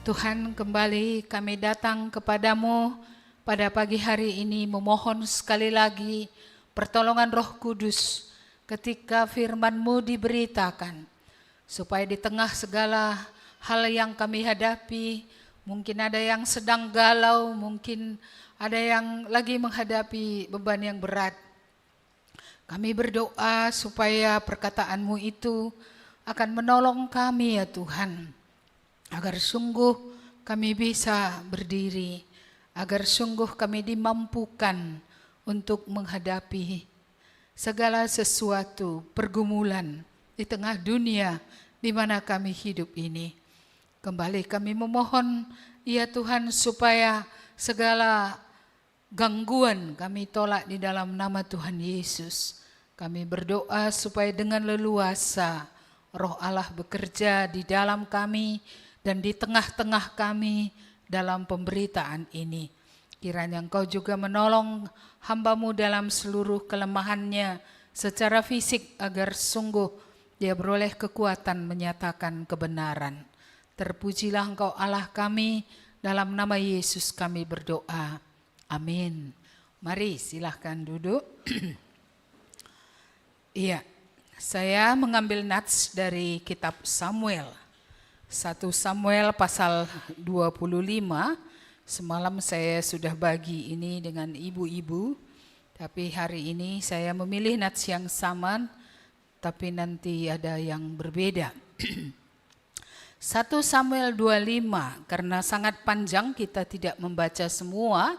Tuhan, kembali kami datang kepadamu pada pagi hari ini memohon sekali lagi pertolongan Roh Kudus ketika firman-Mu diberitakan. Supaya di tengah segala hal yang kami hadapi, mungkin ada yang sedang galau, mungkin ada yang lagi menghadapi beban yang berat. Kami berdoa supaya perkataan-Mu itu akan menolong kami ya Tuhan, agar sungguh kami bisa berdiri, agar sungguh kami dimampukan untuk menghadapi segala sesuatu pergumulan di tengah dunia di mana kami hidup ini. Kembali kami memohon ya Tuhan supaya segala gangguan kami tolak di dalam nama Tuhan Yesus. Kami berdoa supaya dengan leluasa Roh Allah bekerja di dalam kami dan di tengah-tengah kami dalam pemberitaan ini. Kiranya Engkau juga menolong hamba-Mu dalam seluruh kelemahannya secara fisik agar sungguh dia beroleh kekuatan menyatakan kebenaran. Terpujilah Engkau Allah kami, dalam nama Yesus kami berdoa. Amin. Mari silahkan duduk. Iya, saya mengambil nats dari kitab Samuel. 1 Samuel pasal 25. Semalam saya sudah bagi ini dengan ibu-ibu, tapi hari ini saya memilih nats yang sama, tapi nanti ada yang berbeda. 1 Samuel 25, karena sangat panjang kita tidak membaca semua,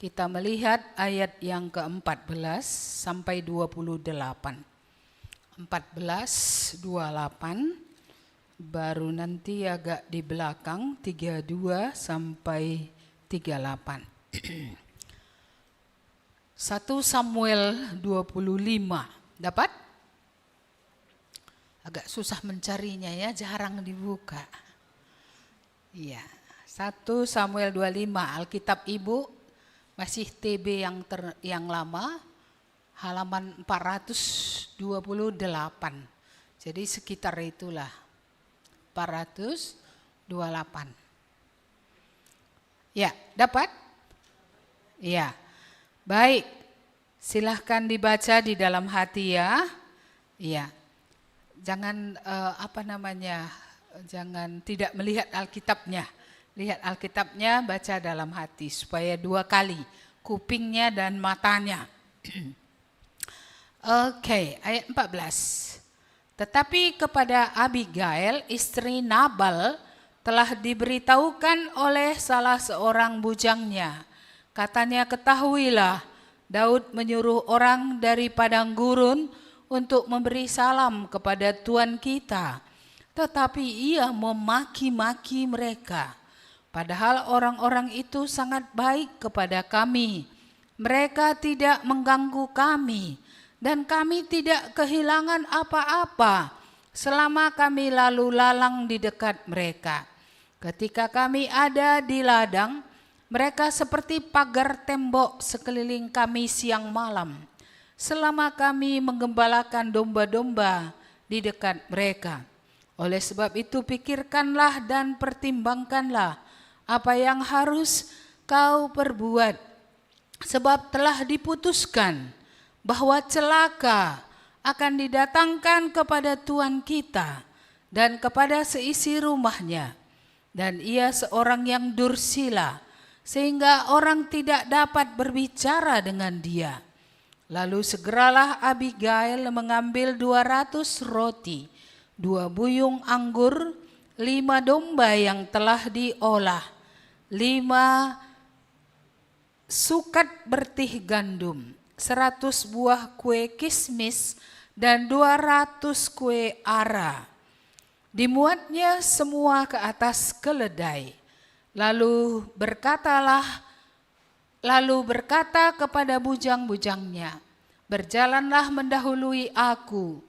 kita melihat ayat yang ke-14 sampai 28. 14, 28, baru nanti agak di belakang 32 sampai 38. 1 Samuel 25, dapat? Agak susah mencarinya ya, jarang dibuka. Iya, 1 Samuel 25, Alkitab Ibu masih TB yang lama, halaman 428. Jadi sekitar itulah 428. Ya, dapat? Ya. Baik. Silahkan dibaca di dalam hati ya. Iya. Jangan jangan tidak melihat Alkitabnya. Lihat Alkitabnya, baca dalam hati supaya 2 kali, kupingnya dan matanya. Oke, ayat 14. Tetapi kepada Abigail, istri Nabal, telah diberitahukan oleh salah seorang bujangnya. Katanya, ketahuilah, Daud menyuruh orang dari padang gurun untuk memberi salam kepada Tuan kita. Tetapi ia memaki-maki mereka. Padahal orang-orang itu sangat baik kepada kami. Mereka tidak mengganggu kami. Dan kami tidak kehilangan apa-apa selama kami lalu lalang di dekat mereka. Ketika kami ada di ladang, mereka seperti pagar tembok sekeliling kami siang malam. Selama kami menggembalakan domba-domba di dekat mereka. Oleh sebab itu pikirkanlah dan pertimbangkanlah apa yang harus kau perbuat. Sebab telah diputuskan bahwa celaka akan didatangkan kepada Tuan kita dan kepada seisi rumahnya. Dan ia seorang yang dursila, sehingga orang tidak dapat berbicara dengan dia. Lalu segeralah Abigail mengambil 200 roti, 2 buyung anggur, 5 domba yang telah diolah, 5 sukat bertih gandum, 100 buah kue kismis, dan 200 kue ara. Dimuatnya semua ke atas keledai. Lalu berkata kepada bujang-bujangnya, berjalanlah mendahului aku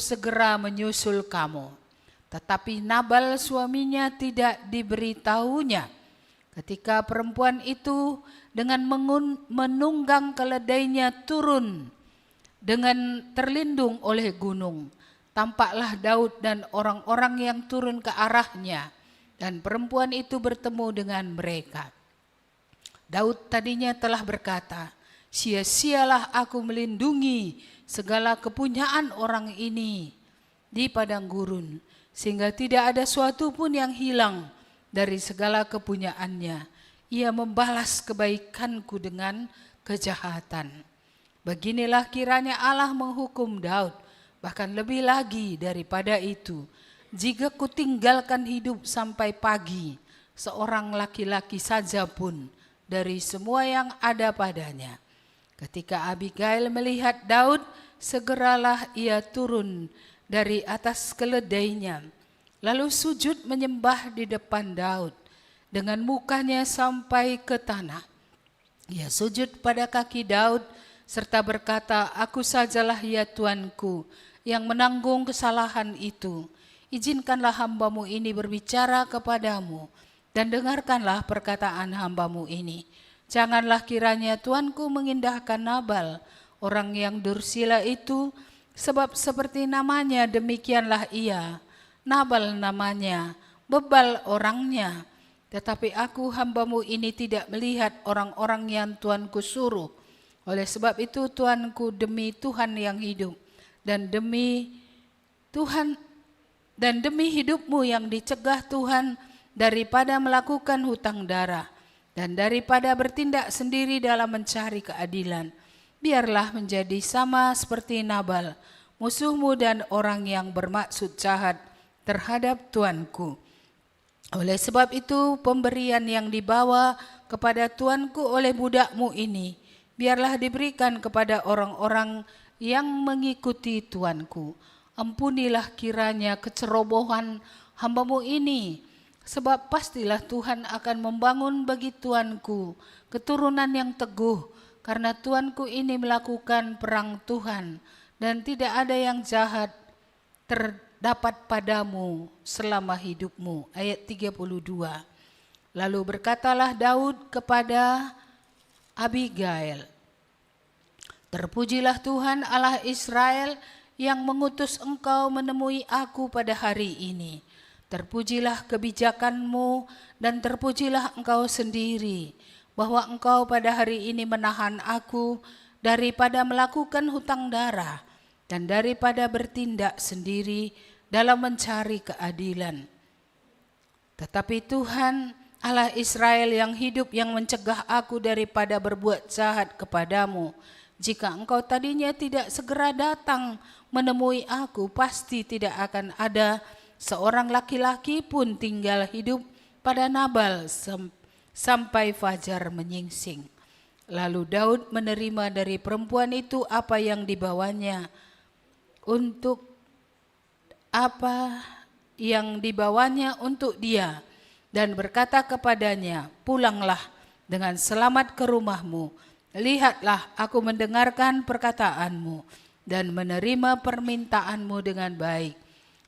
segera menyusul kamu. Tetapi Nabal suaminya tidak diberitahunya. Ketika perempuan itu dengan menunggang keledainya turun dengan terlindung oleh gunung, tampaklah Daud dan orang-orang yang turun ke arahnya. dan perempuan itu bertemu dengan mereka. Daud tadinya telah berkata, sia-sialah aku melindungi segala kepunyaan orang ini di padang gurun, sehingga tidak ada suatu pun yang hilang dari segala kepunyaannya. Ia membalas kebaikanku dengan kejahatan. Beginilah kiranya Allah menghukum Daud, bahkan lebih lagi daripada itu. Jika kutinggalkan hidup sampai pagi, seorang laki-laki saja pun dari semua yang ada padanya. Ketika Abigail melihat Daud, segeralah ia turun dari atas keledainya, lalu sujud menyembah di depan Daud dengan mukanya sampai ke tanah. Ia sujud pada kaki Daud serta berkata, aku sajalah ya Tuanku yang menanggung kesalahan itu. Izinkanlah hambamu ini berbicara kepadamu dan dengarkanlah perkataan hambamu ini. Janganlah kiranya Tuanku mengindahkan Nabal, orang yang dursila itu, sebab seperti namanya demikianlah ia. Nabal namanya, bebal orangnya. Tetapi aku hambamu ini tidak melihat orang-orang yang Tuanku suruh. Oleh sebab itu Tuanku, demi Tuhan yang hidup dan demi hidupmu yang dicegah Tuhan daripada melakukan hutang darah dan daripada bertindak sendiri dalam mencari keadilan, biarlah menjadi sama seperti Nabal, musuhmu dan orang yang bermaksud jahat terhadap Tuanku. Oleh sebab itu pemberian yang dibawa kepada Tuanku oleh budakmu ini, biarlah diberikan kepada orang-orang yang mengikuti Tuanku. Ampunilah kiranya kecerobohan hambamu ini, sebab pastilah Tuhan akan membangun bagi Tuanku keturunan yang teguh, karena Tuanku ini melakukan perang Tuhan, dan tidak ada yang jahat terdapat padamu selama hidupmu. Ayat 32. Lalu berkatalah Daud kepada Abigail, terpujilah Tuhan Allah Israel yang mengutus engkau menemui aku pada hari ini. Terpujilah kebijakanmu dan terpujilah engkau sendiri, bahwa engkau pada hari ini menahan aku daripada melakukan hutang darah dan daripada bertindak sendiri dalam mencari keadilan. Tetapi Tuhan Allah Israel yang hidup, yang mencegah aku daripada berbuat jahat kepadamu, jika engkau tadinya tidak segera datang menemui aku, pasti tidak akan ada seorang laki-laki pun tinggal hidup pada Nabal sampai fajar menyingsing. Lalu Daud menerima dari perempuan itu apa yang dibawanya untuk dia, dan berkata kepadanya, pulanglah dengan selamat ke rumahmu. Lihatlah, aku mendengarkan perkataanmu dan menerima permintaanmu dengan baik.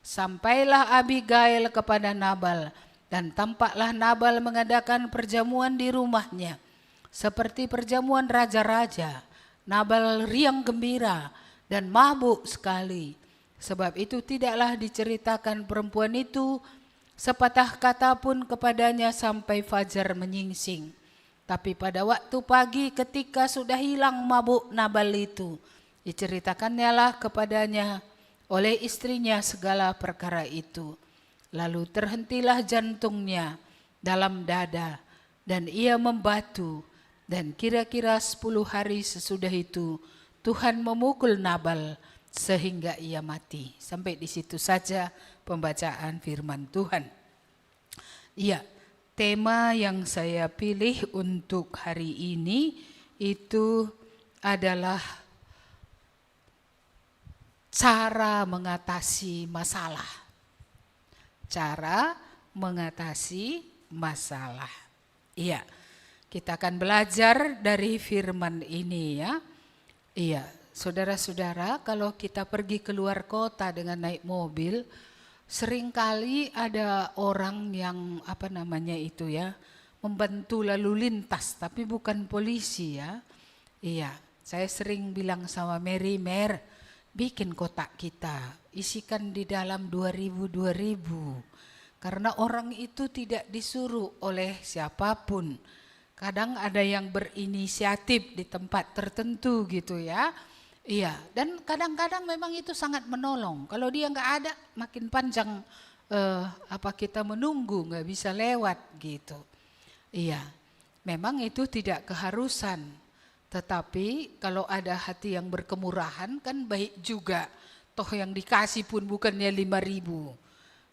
Sampailah Abigail kepada Nabal, dan tampaklah Nabal mengadakan perjamuan di rumahnya, seperti perjamuan raja-raja. Nabal riang gembira dan mabuk sekali. Sebab itu tidaklah diceritakan perempuan itu sepatah kata pun kepadanya sampai fajar menyingsing. Tapi pada waktu pagi ketika sudah hilang mabuk Nabal itu, diceritakannya lah kepadanya oleh istrinya segala perkara itu. Lalu terhentilah jantungnya dalam dada dan ia membatu, dan kira-kira 10 hari sesudah itu Tuhan memukul Nabal sehingga ia mati. Sampai di situ saja pembacaan firman Tuhan. Iya. Tema yang saya pilih untuk hari ini itu adalah cara mengatasi masalah. Cara mengatasi masalah. Iya, kita akan belajar dari firman ini ya. Iya, saudara-saudara, kalau kita pergi keluar kota dengan naik mobil, seringkali ada orang yang membantu lalu lintas, tapi bukan polisi ya. Iya, saya sering bilang sama Mary, bikin kotak kita, isikan di dalam 2000. Karena orang itu tidak disuruh oleh siapapun. Kadang ada yang berinisiatif di tempat tertentu gitu ya. Iya, dan kadang-kadang memang itu sangat menolong. Kalau dia nggak ada, makin panjang kita menunggu, nggak bisa lewat gitu. Iya, memang itu tidak keharusan. Tetapi kalau ada hati yang berkemurahan kan baik juga. Toh yang dikasih pun bukannya 5.000.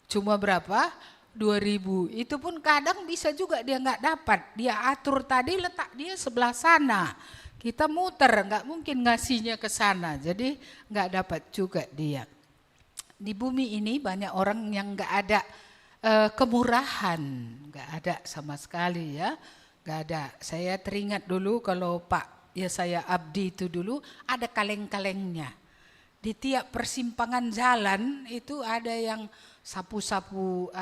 Cuma berapa? 2.000. Itu pun kadang bisa juga dia nggak dapat. Dia atur tadi letak dia sebelah sana. Kita muter, nggak mungkin ngasihnya ke sana. Jadi nggak dapat juga dia. Di bumi ini banyak orang yang nggak ada kemurahan. Nggak ada sama sekali ya. Nggak ada. Saya teringat dulu kalau Pak Yesaya Abdi itu dulu ada kaleng-kalengnya. Di tiap persimpangan jalan itu ada yang sapu-sapu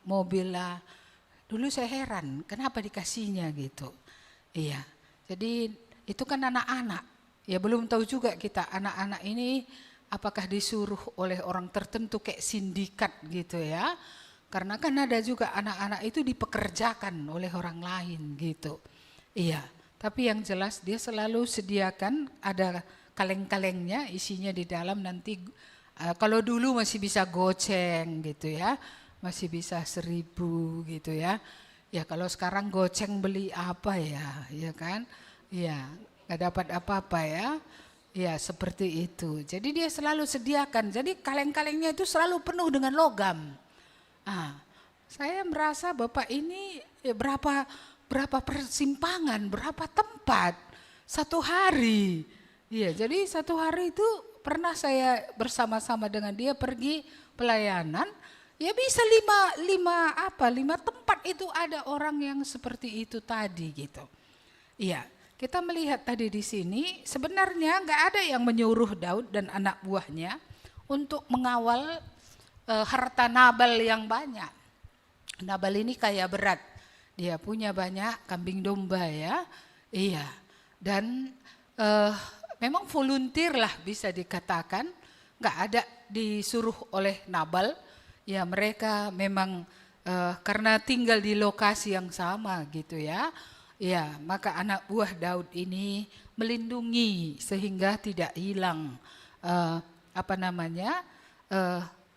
mobil lah. Dulu saya heran kenapa dikasihnya gitu. Iya. Jadi itu kan anak-anak. Ya belum tahu juga kita anak-anak ini apakah disuruh oleh orang tertentu kayak sindikat gitu ya. Karena kan ada juga anak-anak itu dipekerjakan oleh orang lain gitu. Iya. Tapi yang jelas dia selalu sediakan ada kaleng-kalengnya, isinya di dalam nanti kalau dulu masih bisa goceng gitu ya, masih bisa 1.000 gitu ya. Ya kalau sekarang goceng beli apa ya kan? Ya nggak dapat apa-apa ya. Ya seperti itu. Jadi dia selalu sediakan. Jadi kaleng-kalengnya itu selalu penuh dengan logam. Saya merasa Bapak ini berapa persimpangan, berapa tempat satu hari. Iya, jadi satu hari itu pernah saya bersama-sama dengan dia pergi pelayanan. Ya bisa lima tempat itu ada orang yang seperti itu tadi gitu. Iya, kita melihat tadi di sini sebenarnya nggak ada yang menyuruh Daud dan anak buahnya untuk mengawal harta Nabal yang banyak. Nabal ini kaya berat, dia punya banyak kambing domba ya. Iya, dan memang volunteer lah bisa dikatakan, nggak ada disuruh oleh Nabal, ya mereka memang karena tinggal di lokasi yang sama gitu ya, ya maka anak buah Daud ini melindungi sehingga tidak hilang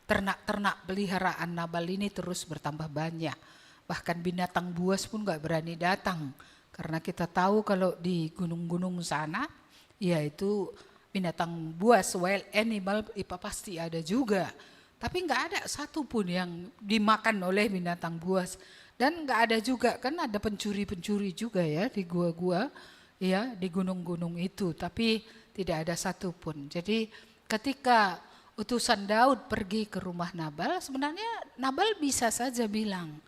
ternak-ternak peliharaan Nabal ini terus bertambah banyak, bahkan binatang buas pun nggak berani datang, karena kita tahu kalau di gunung-gunung sana ya itu binatang buas, wild animal pasti ada juga. Tapi nggak ada satupun yang dimakan oleh binatang buas. Dan nggak ada juga, kan ada pencuri-pencuri juga ya di gua-gua, ya di gunung-gunung itu. Tapi tidak ada satupun. Jadi ketika utusan Daud pergi ke rumah Nabal, sebenarnya Nabal bisa saja bilang,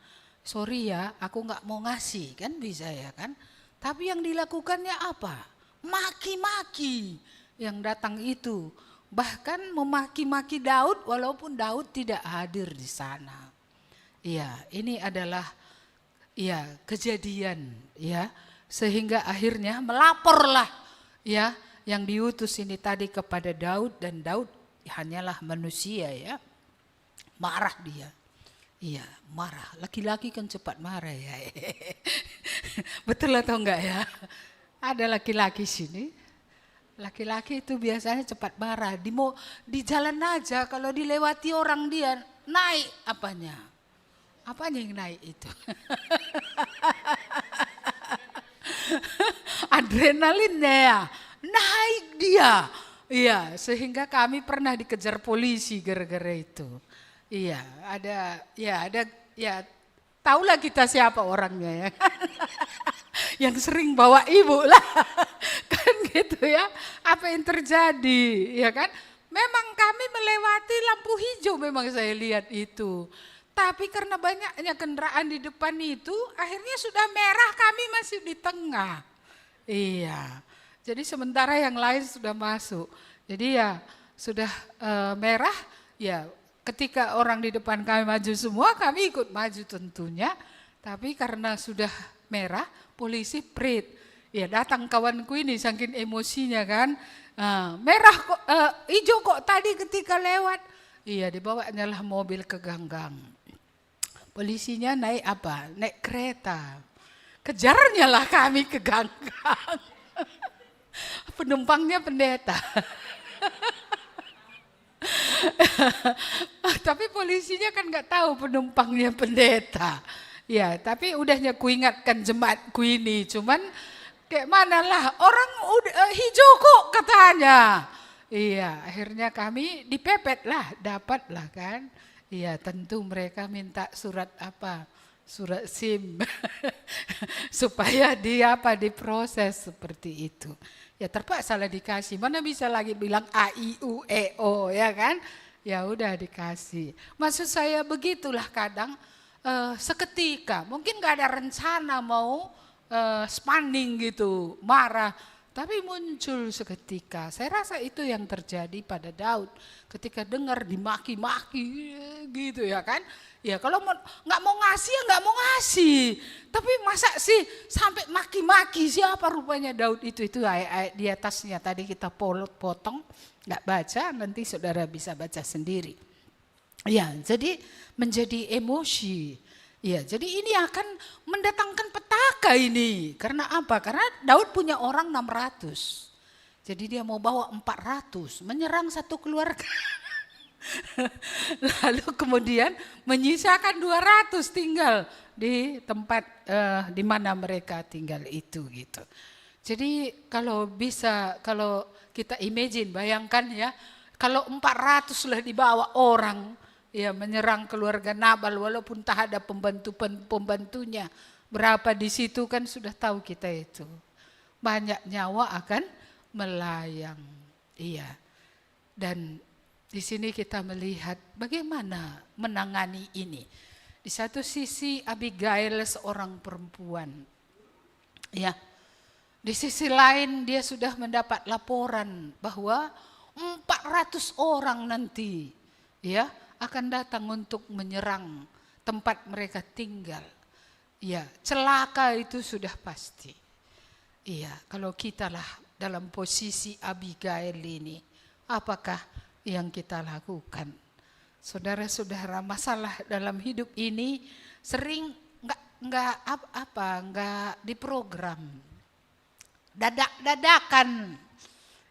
sorry ya aku nggak mau ngasih, kan bisa ya kan. Tapi yang dilakukannya apa? Maki-maki yang datang itu, bahkan memaki-maki Daud walaupun Daud tidak hadir di sana. Iya, ini adalah kejadian ya, sehingga akhirnya melaporlah ya yang diutus ini tadi kepada Daud, dan Daud hanyalah manusia ya, marah dia. Iya, marah. Laki-laki kan cepat marah ya. Betul atau enggak ya? Ada laki-laki sini, laki-laki itu biasanya cepat marah. Di jalan aja kalau dilewati orang dia naik apanya yang naik itu? Adrenalinnya ya, naik dia. Iya, sehingga kami pernah dikejar polisi gara-gara itu. Iya, ada tahulah kita siapa orangnya ya. Yang sering bawa ibu lah, kan gitu ya. Apa yang terjadi, ya kan? Memang kami melewati lampu hijau, memang saya lihat itu. Tapi karena banyaknya kendaraan di depan itu, akhirnya sudah merah, kami masih di tengah. Iya, jadi sementara yang lain sudah masuk. Jadi ya sudah merah, ya ketika orang di depan kami maju semua, kami ikut maju tentunya. Tapi karena sudah merah, polisi prit. Ya datang kawanku ini saking emosinya kan. Merah kok, hijau kok tadi ketika lewat. Iya, dibawanya lah mobil ke ganggang. Polisinya naik apa? Naik kereta. Kejarnya lah kami ke ganggang. Penumpangnya pendeta. Tapi polisinya kan nggak tahu penumpangnya pendeta. Ya, tapi udahnya ku ingatkan jemaatku ini. Cuman kayak mana lah, orang udah hijau kok katanya. Iya, akhirnya kami dipepet lah, dapat lah kan. Iya, tentu mereka minta surat apa? Surat SIM. Supaya dia diproses seperti itu. Ya terpaksa lah dikasih. Mana bisa lagi bilang A, I, U, E, O ya kan. Ya udah dikasih. Maksud saya begitulah kadang seketika. Mungkin gak ada rencana mau spanding gitu, marah. Tapi muncul seketika. Saya rasa itu yang terjadi pada Daud. Ketika dengar dimaki-maki gitu ya kan. Ya kalau nggak mau ngasih ya nggak mau ngasih. Tapi masa sih sampai maki-maki, siapa rupanya Daud itu ayat-ayat di atasnya tadi kita potong, nggak baca, nanti saudara bisa baca sendiri. Ya, jadi menjadi emosi. Ya, jadi ini akan mendatangkan petaka ini. Karena apa? Karena Daud punya orang 600. Jadi dia mau bawa 400, menyerang satu keluarga. Lalu kemudian menyisakan 200 tinggal di tempat di mana mereka tinggal itu gitu. Jadi kalau bisa, kalau kita imagine, bayangkan ya, kalau 400 sudah dibawa orang ya menyerang keluarga Nabal walaupun tak ada pembantunya, berapa di situ kan sudah tahu kita itu. Banyak nyawa akan melayang. Iya. Dan di sini kita melihat bagaimana menangani ini. Di satu sisi Abigail seorang perempuan. Ya. Di sisi lain dia sudah mendapat laporan bahwa 400 orang nanti ya akan datang untuk menyerang tempat mereka tinggal. Ya, celaka itu sudah pasti. Iya, kalau kita lah dalam posisi Abigail ini, apakah yang kita lakukan? Saudara-saudara, masalah dalam hidup ini sering nggak diprogram, dadakan.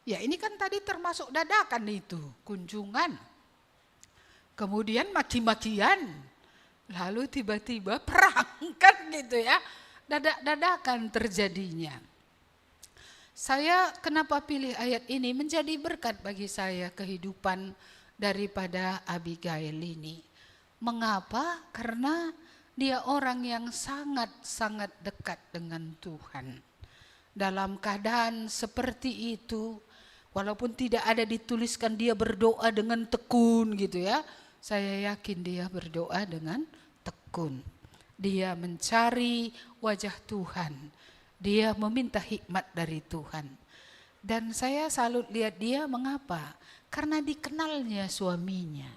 Ya ini kan tadi termasuk dadakan itu, kunjungan, kemudian maki-makian, lalu tiba-tiba perang kan gitu ya, dadakan terjadinya. Saya kenapa pilih ayat ini menjadi berkat bagi saya kehidupan daripada Abigail ini. Mengapa? Karena dia orang yang sangat-sangat dekat dengan Tuhan. Dalam keadaan seperti itu, walaupun tidak ada dituliskan dia berdoa dengan tekun gitu ya, saya yakin dia berdoa dengan tekun. Dia mencari wajah Tuhan. Dia meminta hikmat dari Tuhan. Dan saya salut lihat dia, mengapa? Karena dikenalnya suaminya.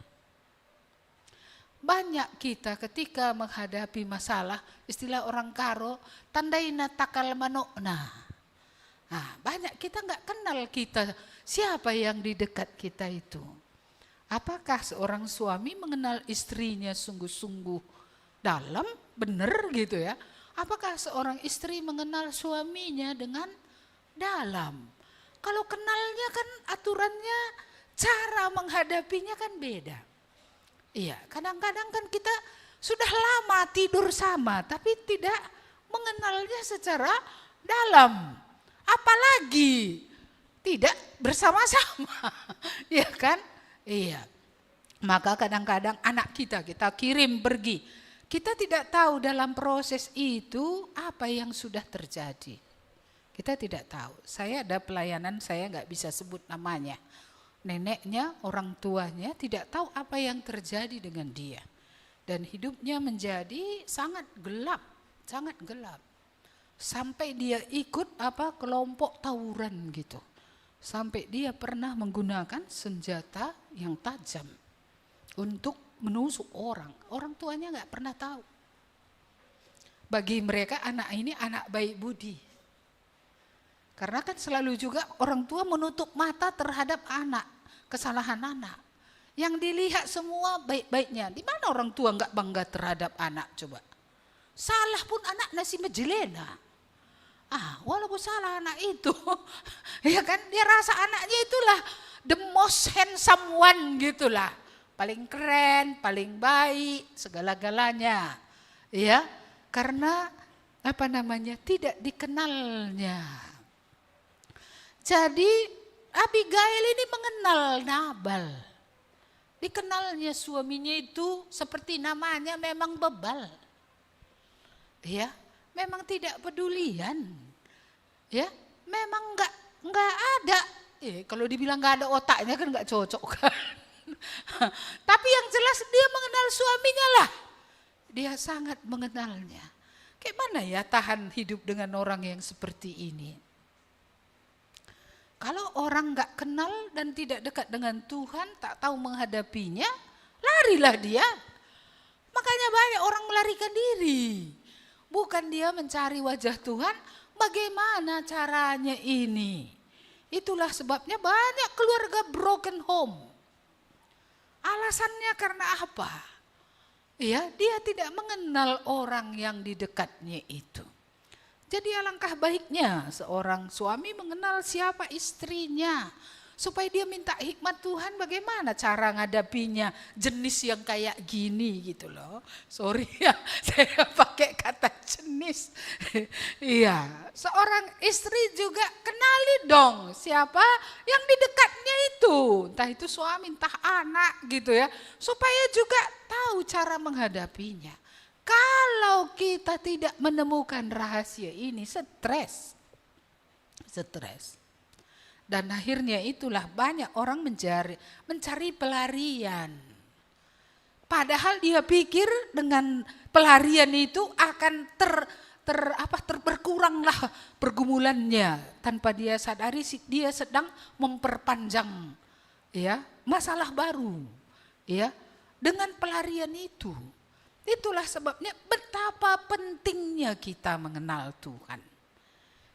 Banyak kita ketika menghadapi masalah, istilah orang Karo, tandaina takal manokna. Nah, banyak kita nggak kenal kita, siapa yang di dekat kita itu. Apakah seorang suami mengenal istrinya sungguh-sungguh dalam, benar gitu ya? Apakah seorang istri mengenal suaminya dengan dalam? Kalau kenalnya kan aturannya, cara menghadapinya kan beda. Iya, kadang-kadang kan kita sudah lama tidur sama, tapi tidak mengenalnya secara dalam. Apalagi tidak bersama-sama, ya kan? Iya. Maka kadang-kadang anak kita kirim pergi. Kita tidak tahu dalam proses itu apa yang sudah terjadi. Kita tidak tahu. Saya ada pelayanan, saya nggak bisa sebut namanya. Neneknya, orang tuanya tidak tahu apa yang terjadi dengan dia. Dan hidupnya menjadi sangat gelap, sangat gelap. Sampai dia ikut kelompok tawuran gitu. Sampai dia pernah menggunakan senjata yang tajam untuk menusuk orang. Orang tuanya nggak pernah tahu. Bagi mereka anak ini anak baik budi. Karena kan selalu juga orang tua menutup mata terhadap anak, kesalahan anak. Yang dilihat semua baik-baiknya. Di mana orang tua nggak bangga terhadap anak coba? Salah pun anak nasi mejelena. Walaupun salah anak itu, ya kan dia rasa anaknya itulah the most handsome one gitulah. Paling keren, paling baik, segala-galanya. Ya, karena tidak dikenalnya. Jadi Abigail ini mengenal Nabal. Dikenalnya suaminya itu seperti namanya memang bebal. Ya, memang tidak pedulian. Ya, memang enggak ada. Kalau dibilang enggak ada otaknya kan enggak cocok kan. Tapi yang jelas dia mengenal suaminya lah. Dia sangat mengenalnya. Kayak mana ya tahan hidup dengan orang yang seperti ini? Kalau orang nggak kenal dan tidak dekat dengan Tuhan, tak tahu menghadapinya, larilah dia. Makanya banyak orang melarikan diri. Bukan dia mencari wajah Tuhan, bagaimana caranya ini? Itulah sebabnya banyak keluarga broken home. Alasannya karena apa? Ya, dia tidak mengenal orang yang di dekatnya itu. Jadi alangkah baiknya seorang suami mengenal siapa istrinya. Supaya dia minta hikmat Tuhan bagaimana cara ngadapinya jenis yang kayak gini gitu loh. Sorry ya saya pakai kata jenis. Iya, seorang istri juga kenali dong siapa yang di dekatnya itu. Entah itu suami, entah anak gitu ya. Supaya juga tahu cara menghadapinya. Kalau kita tidak menemukan rahasia ini, stres. Dan akhirnya itulah banyak orang mencari pelarian. Padahal dia pikir dengan pelarian itu akan berkuranglah pergumulannya. Tanpa dia sadari dia sedang memperpanjang ya masalah baru ya dengan pelarian itu. Itulah sebabnya betapa pentingnya kita mengenal Tuhan.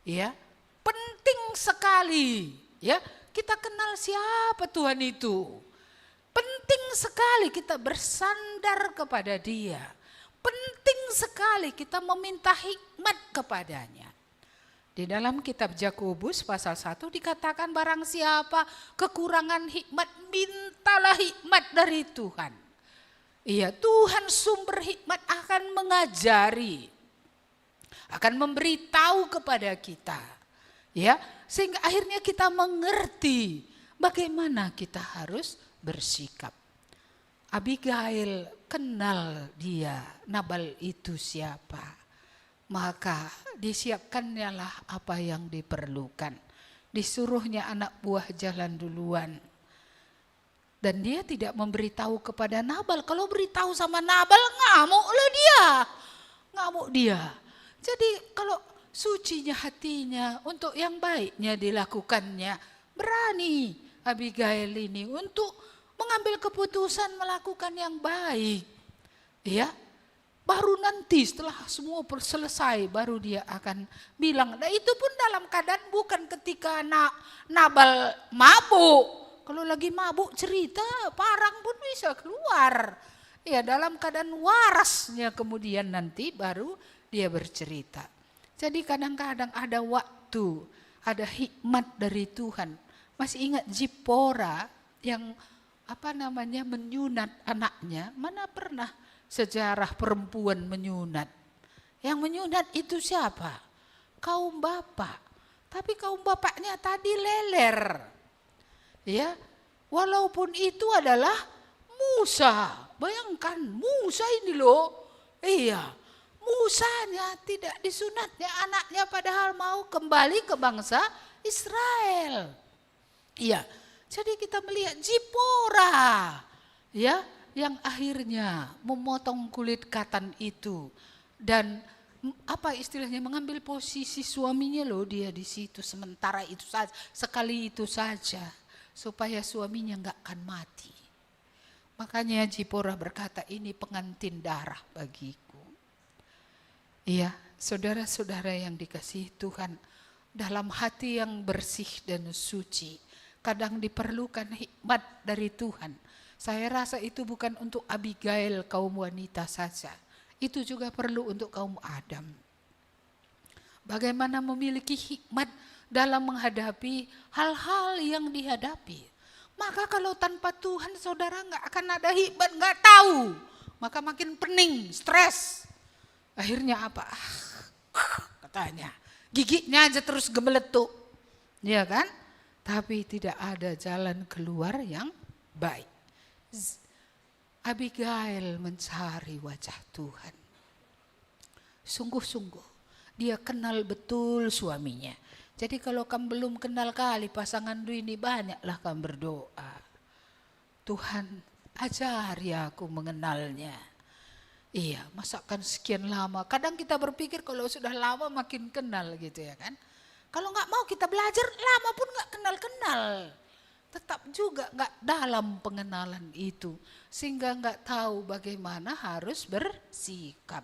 Ya, penting sekali ya kita kenal siapa Tuhan itu. Penting sekali kita bersandar kepada Dia. Penting sekali kita meminta hikmat kepadanya. Di dalam kitab Yakobus pasal 1 dikatakan barang siapa kekurangan hikmat, mintalah hikmat dari Tuhan. Iya, Tuhan sumber hikmat akan mengajari, akan memberitahu kepada kita, ya, sehingga akhirnya kita mengerti bagaimana kita harus bersikap. Abigail kenal dia, Nabal itu siapa, maka disiapkannya lah apa yang diperlukan. Disuruhnya anak buah jalan duluan. Dan dia tidak memberitahu kepada Nabal. Kalau beritahu sama Nabal ngamuk dia. Jadi kalau sucinya hatinya untuk yang baiknya dilakukannya, berani Abigail ini untuk mengambil keputusan melakukan yang baik. Ya, baru nanti setelah semua selesai baru dia akan bilang. Nah itu pun dalam keadaan bukan ketika Nabal mabuk. Kalau lagi mabuk cerita, parang pun bisa keluar. Ya, dalam keadaan warasnya kemudian nanti baru dia bercerita. Jadi kadang-kadang ada waktu, ada hikmat dari Tuhan. Masih ingat Zipora yang menyunat anaknya? Mana pernah sejarah perempuan menyunat? Yang menyunat itu siapa? Kaum bapak. Tapi kaum bapaknya tadi leler. Ya, walaupun itu adalah Musa. Bayangkan Musa ini loh. Iya, Musanya tidak disunatnya anaknya padahal mau kembali ke bangsa Israel. Iya, jadi kita melihat Zipora ya yang akhirnya memotong kulit katan itu dan istilahnya mengambil posisi suaminya loh, dia di situ sementara itu saja, sekali itu saja. Supaya suaminya enggak akan mati. Makanya Zipora berkata ini pengantin darah bagiku. Iya, saudara-saudara yang dikasihi Tuhan, dalam hati yang bersih dan suci, kadang diperlukan hikmat dari Tuhan. Saya rasa itu bukan untuk Abigail kaum wanita saja. Itu juga perlu untuk kaum Adam. Bagaimana memiliki hikmat dalam menghadapi hal-hal yang dihadapi. Maka kalau tanpa Tuhan saudara nggak akan ada hikmat, nggak tahu. Maka makin pening, stres. Akhirnya apa? Katanya, giginya aja terus gemeletuk. Ya kan? Tapi tidak ada jalan keluar yang baik. Abigail mencari wajah Tuhan. Sungguh-sungguh dia kenal betul suaminya. Jadi kalau kamu belum kenal kali pasangan ini, banyaklah kamu berdoa. Tuhan ajari aku mengenalnya. Iya, masakan sekian lama. Kadang kita berpikir kalau sudah lama makin kenal gitu ya kan. Kalau nggak mau kita belajar, lama pun nggak kenal-kenal. Tetap juga nggak dalam pengenalan itu. Sehingga nggak tahu bagaimana harus bersikap.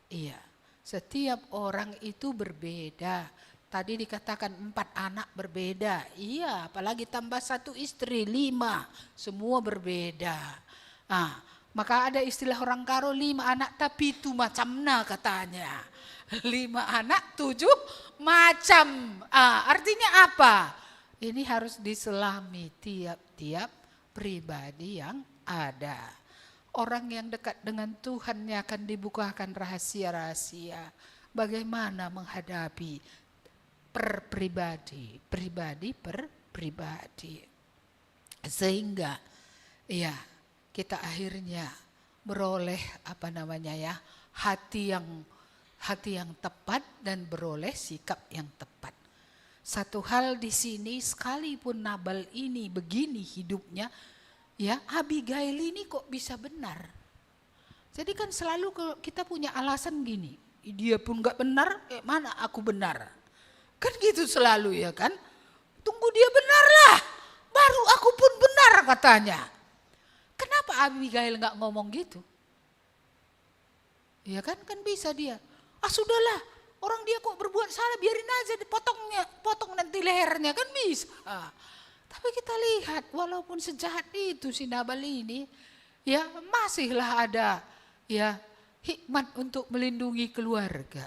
Iya, setiap orang itu berbeda. Tadi dikatakan 4 anak berbeda. Iya, apalagi tambah 1 istri, 5. Semua berbeda. Nah, maka ada istilah orang Karo, 5 anak tapi 7 macamna katanya. 5 anak 7 macam. Artinya apa? Ini harus diselami tiap-tiap pribadi yang ada. Orang yang dekat dengan Tuhan akan dibukakan rahasia-rahasia. Bagaimana menghadapi per pribadi per pribadi. Sehingga ya kita akhirnya beroleh hati yang tepat dan beroleh sikap yang tepat. Satu hal di sini, sekalipun Nabal ini begini hidupnya, ya Abigail ini kok bisa benar. Jadi kan selalu kita punya alasan gini, dia pun gak benar, mana aku benar. Kan gitu selalu ya kan. Tunggu dia benarlah, baru aku pun benar katanya. Kenapa Abigail gak ngomong gitu? Ya kan bisa dia. Sudahlah, orang dia kok berbuat salah, biarin aja potong nanti lehernya, kan bisa. Tapi kita lihat walaupun sejahat itu si Nabal ini, ya masihlah ada ya hikmat untuk melindungi keluarga.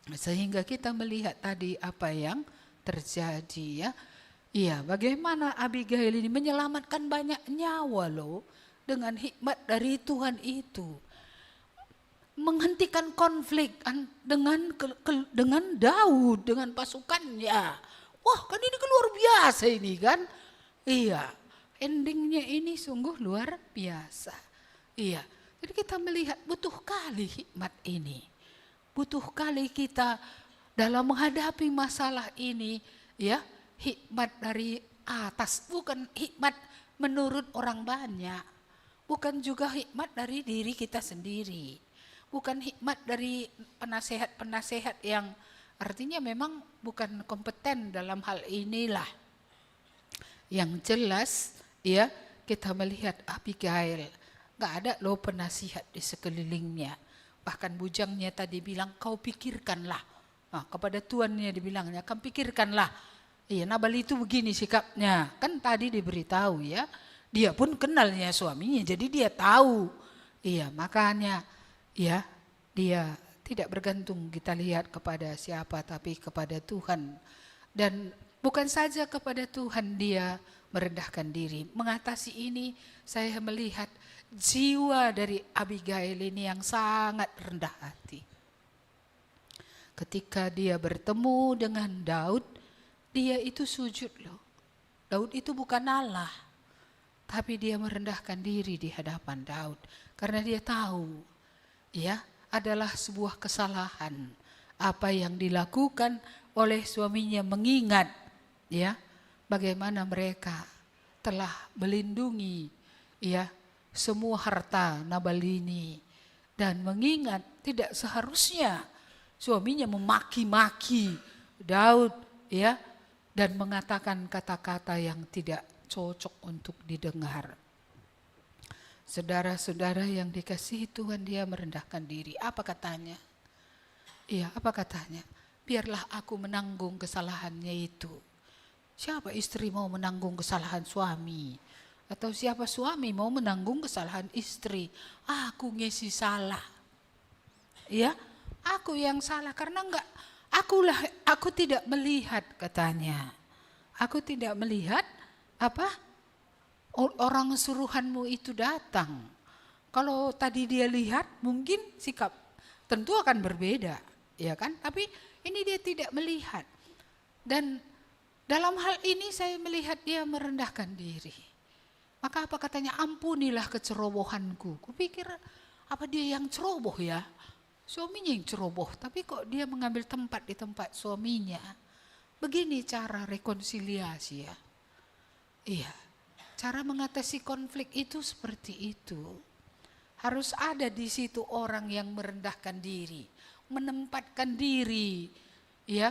Sehingga kita melihat tadi apa yang terjadi ya. Iya, bagaimana Abigail ini menyelamatkan banyak nyawa loh dengan hikmat dari Tuhan itu. Menghentikan konflik dengan Daud, dengan pasukannya. Wah, kan ini luar biasa ini kan. Iya, endingnya ini sungguh luar biasa. Iya, jadi kita melihat butuh kali hikmat ini. Butuh kali kita dalam menghadapi masalah ini, ya, hikmat dari atas, bukan hikmat menurut orang banyak. Bukan juga hikmat dari diri kita sendiri. Bukan hikmat dari penasehat-penasehat yang artinya memang bukan kompeten dalam hal inilah. Yang jelas ya kita melihat Abigail, gak ada loh penasihat di sekelilingnya. Bahkan bujangnya tadi bilang kau pikirkanlah. Kepada tuannya dibilangnya kau pikirkanlah. Iya, Nabal itu begini sikapnya. Kan tadi diberitahu ya. Dia pun kenalnya suaminya jadi dia tahu. Iya, makanya ya, dia tidak bergantung kita lihat kepada siapa tapi kepada Tuhan. Dan bukan saja kepada Tuhan dia merendahkan diri. Mengatasi ini saya melihat jiwa dari Abigail ini yang sangat rendah hati. Ketika dia bertemu dengan Daud, dia itu sujud loh. Daud itu bukan Allah, tapi dia merendahkan diri di hadapan Daud. Karena dia tahu ya adalah sebuah kesalahan apa yang dilakukan oleh suaminya, mengingat ya bagaimana mereka telah melindungi ya semua harta Nabal ini, dan mengingat tidak seharusnya suaminya memaki-maki Daud ya dan mengatakan kata-kata yang tidak cocok untuk didengar. Saudara-saudara yang dikasihi Tuhan, dia merendahkan diri. Apa katanya? Iya, apa katanya? Biarlah aku menanggung kesalahannya itu. Siapa istri mau menanggung kesalahan suami? Atau siapa suami mau menanggung kesalahan istri? Aku ngisi salah. Ya, aku yang salah karena aku tidak melihat katanya. Aku tidak melihat apa orang suruhanmu itu datang. Kalau tadi dia lihat mungkin sikap tentu akan berbeda, ya kan? Tapi ini dia tidak melihat. Dan dalam hal ini saya melihat dia merendahkan diri. Maka apa katanya, ampunilah kecerobohanku. Kupikir apa dia yang ceroboh ya? Suaminya yang ceroboh, tapi kok dia mengambil tempat di tempat suaminya. Begini cara rekonsiliasi ya. Iya, cara mengatasi konflik itu seperti itu. Harus ada di situ orang yang merendahkan diri, menempatkan diri ya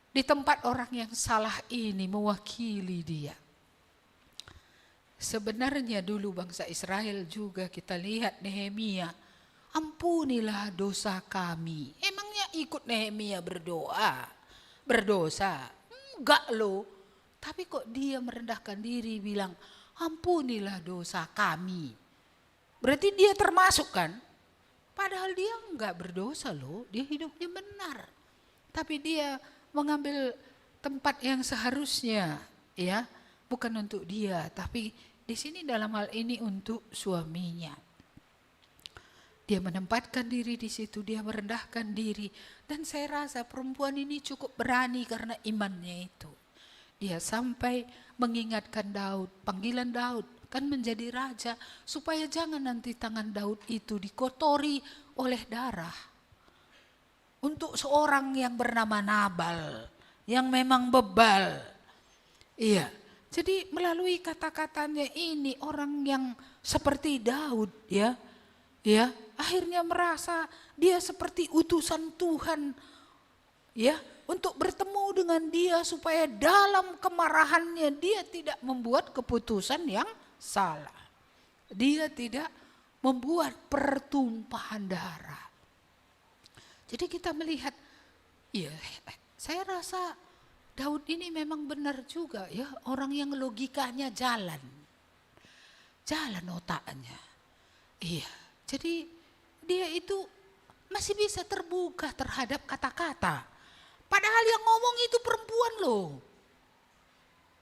di tempat orang yang salah ini, mewakili dia. Sebenarnya dulu bangsa Israel juga kita lihat Nehemia, ampunilah dosa kami. Emangnya ikut Nehemia berdosa? Enggak loh. Tapi kok dia merendahkan diri bilang, ampunilah dosa kami. Berarti dia termasuk kan? Padahal dia enggak berdosa loh, dia hidupnya benar. Tapi dia mengambil tempat yang seharusnya, ya, bukan untuk dia, tapi di sini dalam hal ini untuk suaminya. Dia menempatkan diri di situ, dia merendahkan diri. Dan saya rasa perempuan ini cukup berani karena imannya itu. Dia sampai mengingatkan Daud, panggilan Daud kan menjadi raja, supaya jangan nanti tangan Daud itu dikotori oleh darah. Untuk seorang yang bernama Nabal, yang memang bebal. Iya, jadi melalui kata-katanya ini orang yang seperti Daud ya, akhirnya merasa dia seperti utusan Tuhan ya, untuk bertemu dengan dia supaya dalam kemarahannya dia tidak membuat keputusan yang salah. Dia tidak membuat pertumpahan darah. Jadi kita melihat, ya saya rasa Daud ini memang benar juga ya, orang yang logikanya jalan otaknya. Iya, jadi dia itu masih bisa terbuka terhadap kata-kata. Padahal yang ngomong itu perempuan loh.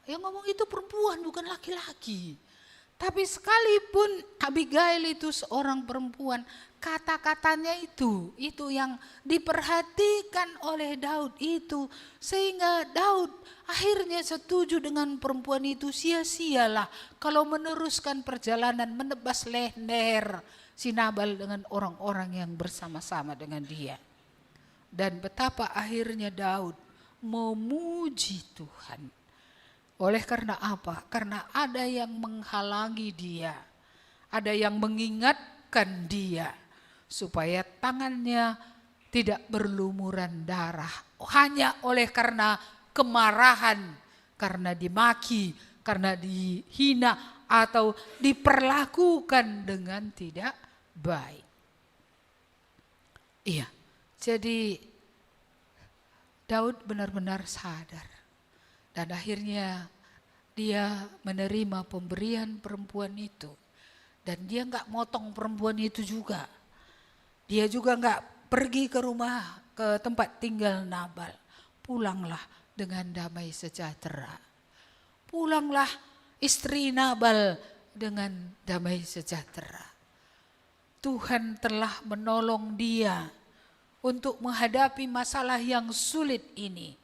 Yang ngomong itu perempuan bukan laki-laki. Tapi sekalipun Abigail itu seorang perempuan, kata-katanya itu yang diperhatikan oleh Daud itu, sehingga Daud akhirnya setuju dengan perempuan itu. Sia-sialah kalau meneruskan perjalanan menebas leher si Nabal dengan orang-orang yang bersama-sama dengan dia. Dan betapa akhirnya Daud memuji Tuhan. Oleh karena apa? Karena ada yang menghalangi dia, ada yang mengingatkan dia supaya tangannya tidak berlumuran darah. Hanya oleh karena kemarahan, karena dimaki, karena dihina atau diperlakukan dengan tidak baik. Iya, jadi Daud benar-benar sadar. Dan akhirnya dia menerima pemberian perempuan itu. Dan dia gak motong perempuan itu juga. Dia juga gak pergi ke rumah, ke tempat tinggal Nabal. Pulanglah dengan damai sejahtera. Pulanglah istri Nabal dengan damai sejahtera. Tuhan telah menolong dia untuk menghadapi masalah yang sulit ini,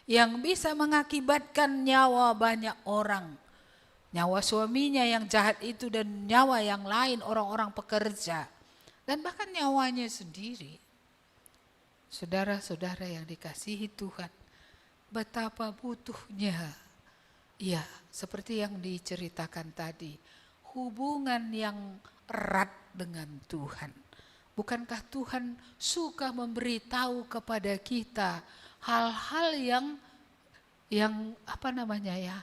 yang bisa mengakibatkan nyawa banyak orang. Nyawa suaminya yang jahat itu dan nyawa yang lain orang-orang pekerja. Dan bahkan nyawanya sendiri. Saudara-saudara yang dikasihi Tuhan, betapa butuhnya, ya seperti yang diceritakan tadi, hubungan yang erat dengan Tuhan. Bukankah Tuhan suka memberitahu kepada kita hal-hal yang apa namanya ya,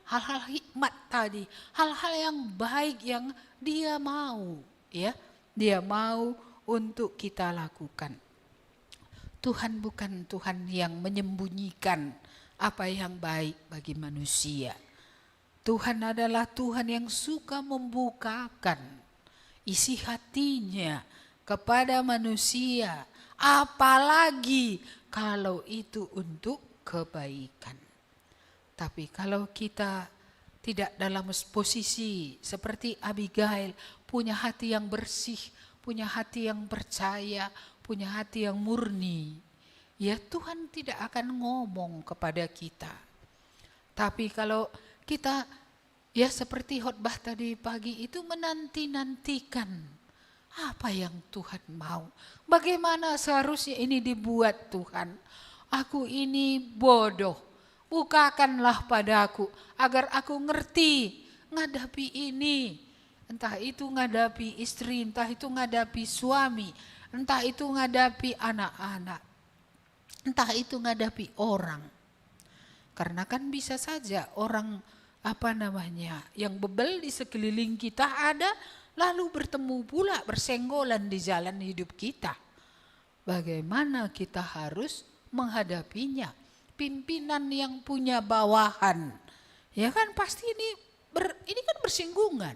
hal-hal hikmat tadi, hal-hal yang baik yang dia mau ya, dia mau untuk kita lakukan. Tuhan bukan Tuhan yang menyembunyikan apa yang baik bagi manusia. Tuhan adalah Tuhan yang suka membukakan isi hatinya kepada manusia, apalagi kalau itu untuk kebaikan. Tapi kalau kita tidak dalam posisi seperti Abigail, punya hati yang bersih, punya hati yang percaya, punya hati yang murni, ya Tuhan tidak akan ngomong kepada kita. Tapi kalau kita ya seperti khotbah tadi pagi itu menanti-nantikan apa yang Tuhan mau. Bagaimana seharusnya ini dibuat Tuhan. Aku ini bodoh. Bukakanlah padaku agar aku ngerti ngadapi ini. Entah itu ngadapi istri, entah itu ngadapi suami, entah itu ngadapi anak-anak, entah itu ngadapi orang. Karena kan bisa saja orang yang bebel di sekeliling kita ada, lalu bertemu pula bersenggolan di jalan hidup kita. Bagaimana kita harus menghadapinya? Pimpinan yang punya bawahan, ya kan pasti ini kan bersinggungan.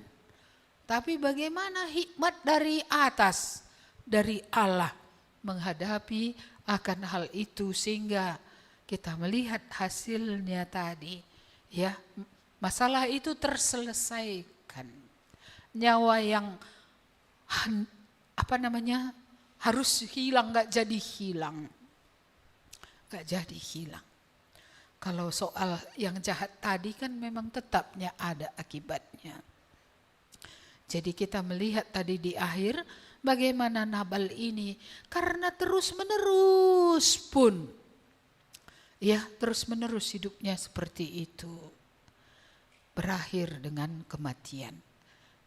Tapi bagaimana hikmat dari atas, dari Allah menghadapi akan hal itu sehingga kita melihat hasilnya tadi, ya. Masalah itu terselesaikan. Nyawa yang harus hilang gak jadi hilang. Gak jadi hilang. Kalau soal yang jahat tadi kan memang tetapnya ada akibatnya. Jadi kita melihat tadi di akhir bagaimana Nabal ini karena terus-menerus pun ya terus-menerus hidupnya seperti itu. Berakhir dengan kematian.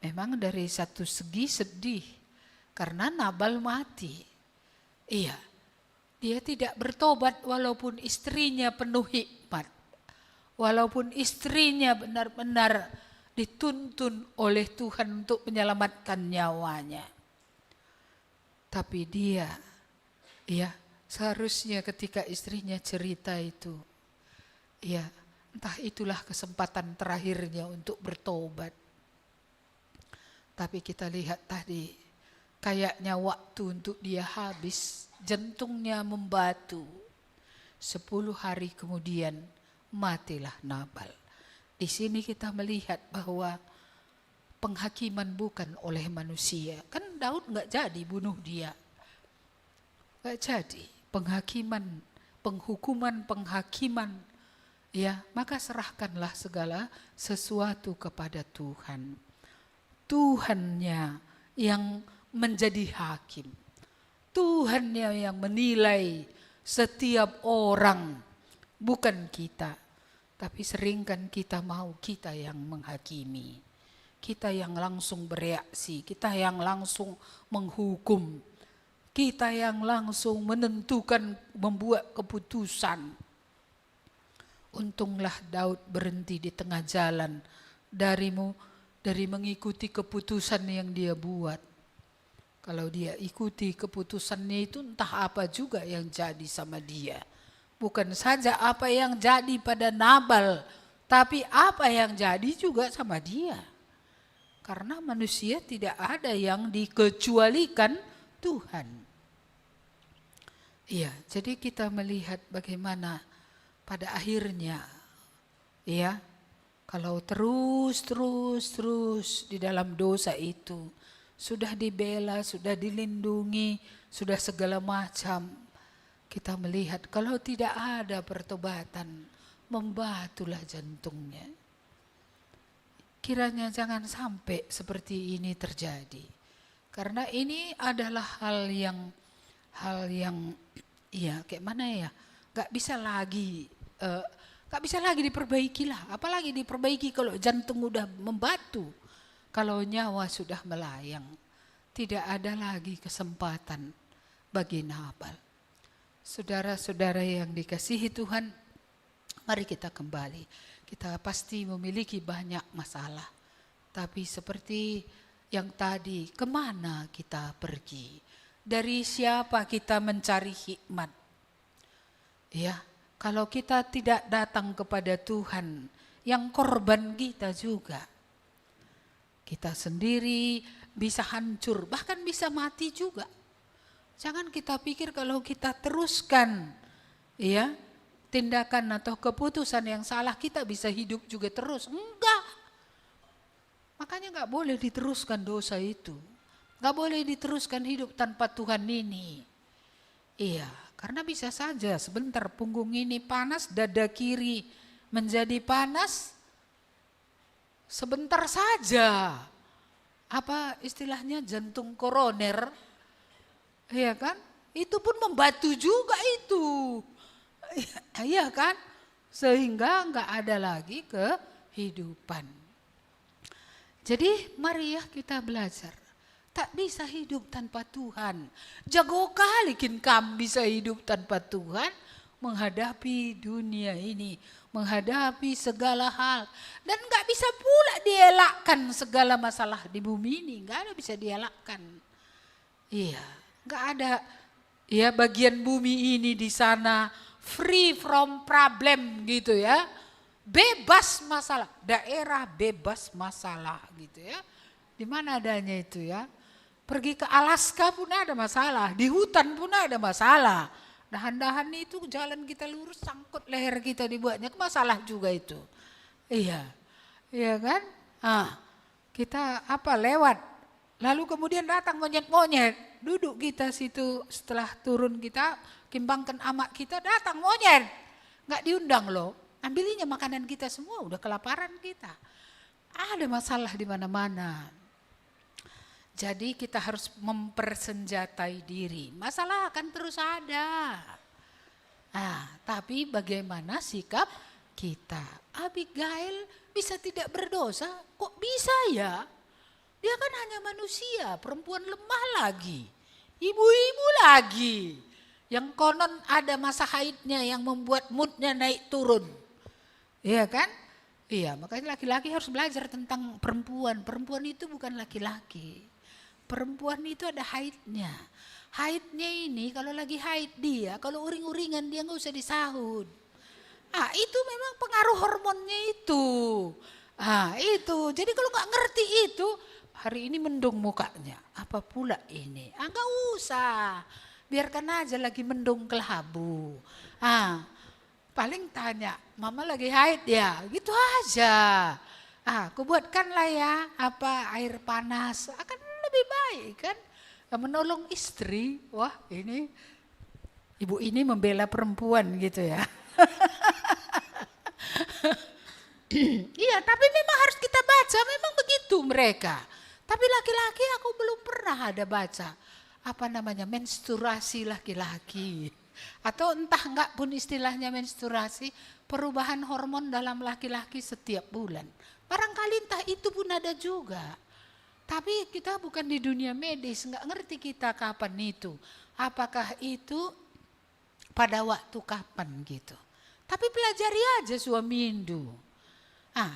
Memang dari satu segi sedih karena Nabal mati. Iya, dia tidak bertobat walaupun istrinya penuh hikmat. Walaupun istrinya benar-benar dituntun oleh Tuhan untuk menyelamatkan nyawanya. Tapi dia, ya seharusnya ketika istrinya cerita itu, ya entah itulah kesempatan terakhirnya untuk bertobat. Tapi kita lihat tadi, kayaknya waktu untuk dia habis, jantungnya membatu. 10 hari kemudian matilah Nabal. Di sini kita melihat bahwa penghakiman bukan oleh manusia. Kan Daud gak jadi bunuh dia. Gak jadi. Penghukuman, ya, maka serahkanlah segala sesuatu kepada Tuhan. Tuhannya yang menjadi hakim. Tuhannya yang menilai setiap orang, bukan kita. Tapi seringkan kita mau kita yang menghakimi. Kita yang langsung bereaksi, kita yang langsung menghukum. Kita yang langsung menentukan, membuat keputusan. Untunglah Daud berhenti di tengah jalan dari mengikuti keputusan yang dia buat. Kalau dia ikuti keputusannya itu entah apa juga yang jadi sama dia. Bukan saja apa yang jadi pada Nabal, tapi apa yang jadi juga sama dia. Karena manusia tidak ada yang dikecualikan Tuhan. Iya, jadi kita melihat bagaimana pada akhirnya, ya, kalau terus di dalam dosa itu, sudah dibela, sudah dilindungi, sudah segala macam, kita melihat kalau tidak ada pertobatan, membatulah jantungnya. Kiranya jangan sampai seperti ini terjadi, karena ini adalah hal yang ya kayak mana ya, gak bisa lagi diperbaiki lah. Apalagi diperbaiki kalau jantung udah membatu, kalau nyawa sudah melayang. Tidak ada lagi kesempatan bagi Nabal. Saudara-saudara yang dikasihi Tuhan, mari kita kembali. Kita pasti memiliki banyak masalah. Tapi seperti yang tadi, kemana kita pergi? Dari siapa kita mencari hikmat? Ya, kalau kita tidak datang kepada Tuhan yang korban kita juga. Kita sendiri bisa hancur, bahkan bisa mati juga. Jangan kita pikir kalau kita teruskan ya tindakan atau keputusan yang salah kita bisa hidup juga terus. Enggak. Makanya enggak boleh diteruskan dosa itu. Enggak boleh diteruskan hidup tanpa Tuhan ini. Iya, karena bisa saja sebentar punggung ini panas, dada kiri menjadi panas, sebentar saja. Apa istilahnya jantung koroner, iya kan? Itu pun membatu juga itu, iya kan? Sehingga nggak ada lagi kehidupan. Jadi mari ya kita belajar. Tak bisa hidup tanpa Tuhan. Jago kali kamu bisa hidup tanpa Tuhan. Menghadapi dunia ini. Menghadapi segala hal. Dan gak bisa pula dielakkan segala masalah di bumi ini. Gak ada bisa dielakkan. Iya. Gak ada ya bagian bumi ini di sana. Free from problem gitu ya. Bebas masalah. Daerah bebas masalah gitu ya. Di mana adanya itu ya. Pergi ke Alaska pun ada masalah, di hutan pun ada masalah. Dahan-dahan itu jalan kita lurus, sangkut leher kita dibuatnya, masalah juga itu. Iya, iya kan? Kita lewat, lalu kemudian datang monyet-monyet, duduk kita situ setelah turun kita, kimbangkan amak kita, datang monyet. Nggak diundang loh, ambilinya makanan kita semua, udah kelaparan kita. Ada masalah di mana-mana. Jadi kita harus mempersenjatai diri. Masalah akan terus ada. Tapi bagaimana sikap kita? Abigail bisa tidak berdosa? Kok bisa ya? Dia kan hanya manusia, perempuan lemah lagi. Ibu-ibu lagi. Yang konon ada masa haidnya yang membuat moodnya naik turun. Iya kan? Iya, makanya laki-laki harus belajar tentang perempuan. Perempuan itu bukan laki-laki. Perempuan itu ada haidnya. Haidnya ini kalau lagi haid dia, kalau uring-uringan dia nggak usah disahut. Itu memang pengaruh hormonnya itu. Itu. Jadi kalau nggak ngerti itu, hari ini mendung mukanya. Apa pula ini? Nggak usah. Biarkan aja lagi mendung kelabu. Paling tanya, mama lagi haid ya? Gitu aja. Kubuatkanlah ya air panas. Akan lebih baik kan, menolong istri. Wah ini ibu ini membela perempuan gitu ya. Iya, tapi memang harus kita baca, memang begitu mereka. Tapi laki-laki aku belum pernah ada baca menstruasi laki-laki. Atau entah enggak pun istilahnya menstruasi, perubahan hormon dalam laki-laki setiap bulan. Barangkali entah itu pun ada juga. Tapi kita bukan di dunia medis, nggak ngerti kita kapan itu. Apakah itu pada waktu kapan gitu. Tapi pelajari aja suamiindu.